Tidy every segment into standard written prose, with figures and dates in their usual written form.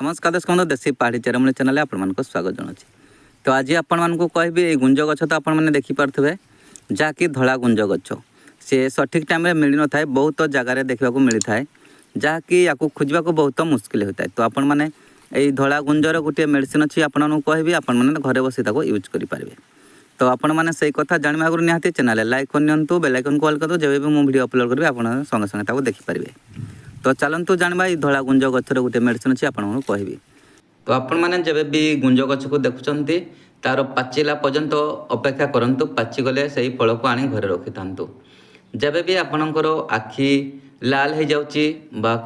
नमस्कार दर्शक बंधु देशी पहाड़ी चेरमूली चैनल आपण स्वागत जनावि। तो आज आपण कहबी गुंज गछ तो आपने देखिपे जहाँकि धला गुंज गछ सी सठिक टाइम मिल न था बहुत जगार देखा मिलता है जहाँकि या खोजा बहुत मुस्किल होता है। तो आपण मैंने यही धला गुंजर गोटे मेडिसिन अच्छी आपको कहबी आपण घरे बसी यूज करेंगे। तो आपण मैंने से कथा जानवा आगुरी निहाती चैनल लाइक करनी बेल आइकन कॉल कर जब भी मुझे अपलोड करी आप संगे संगे देखिपारे। तो चलतु जानवा धला गुंज गछर गोटे मेडिसिन अच्छी आपको कहबी। तो आपण मैंने जब भी गुंज गछ को देखुंत तार पाचिला पर्यंत अपेक्षा करंतु पाची गले से फल को आनी घरे रखि था। जब भी आपणकर आखि लाल हो जाऊँगी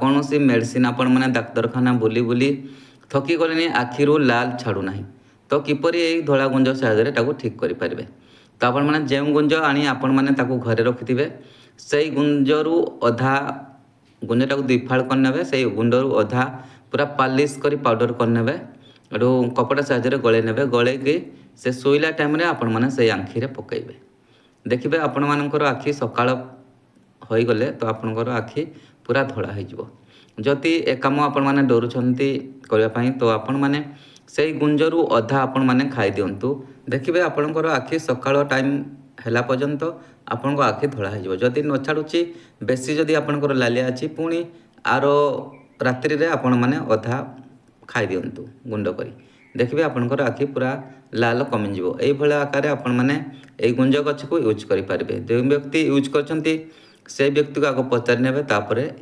कौन सी मेडिसिन आपण मैंने डाक्तरखाना बुली बुली थकी गले आखिरू लाल छाड़ूना तो किपर यही धला गुंज साहाय्य ठीक करेंगे। तो आपण मैंने जो गुंज आनी आपण मैंने घरे रखि थे से गुंजरू अधा गुंजटा को 2 फाड़ करने से गुंडरू अधा पूरा पालिश कर पाउडर करने एटू कपड़ा साहाय्य गले ने गलैकी से शोला टाइम आपण मैंने से आखिरे पकड़े देखिए आपण मानकर आखि सकाळ हो गले तो आपणकर आखि पूरा धड़ा हो। जदि ए कम आपण मैंने डरुंट करने तो आपण मैंने से गुंजरू अधा आपण मैंने खाई दिंतु देखिए आपणकर आखि सकाळ टाइम है पर्यंत आपण आखि धड़ा हो। जदि न छाड़ुची बेसी जदि आपणकर लालिया अच्छी पुणी आर रात्रि रे आपण मैंने अधा खाई दिंतु गुंड करी देखिए आपणकर आखि पूरा लाल कमिज ये आकार आपण मैंने यही गुंज गछ को यूज करेंगे। जो व्यक्ति यूज करछंती से व्यक्ति को आगे पचारि ने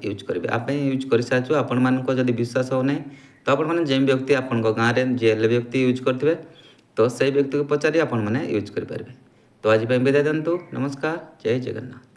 यूज करेंगे। आप यूज कर सारी आपण मानक जदि विश्वास हो नहीं तो आपण मैंने जो व्यक्ति आपण गाँव में जे व्यक्ति यूज करेंगे तो से व्यक्ति को पचारि आपण मैंने यूज करेंगे। तो आज विदाय दिंतु। नमस्कार, जय जगन्नाथ।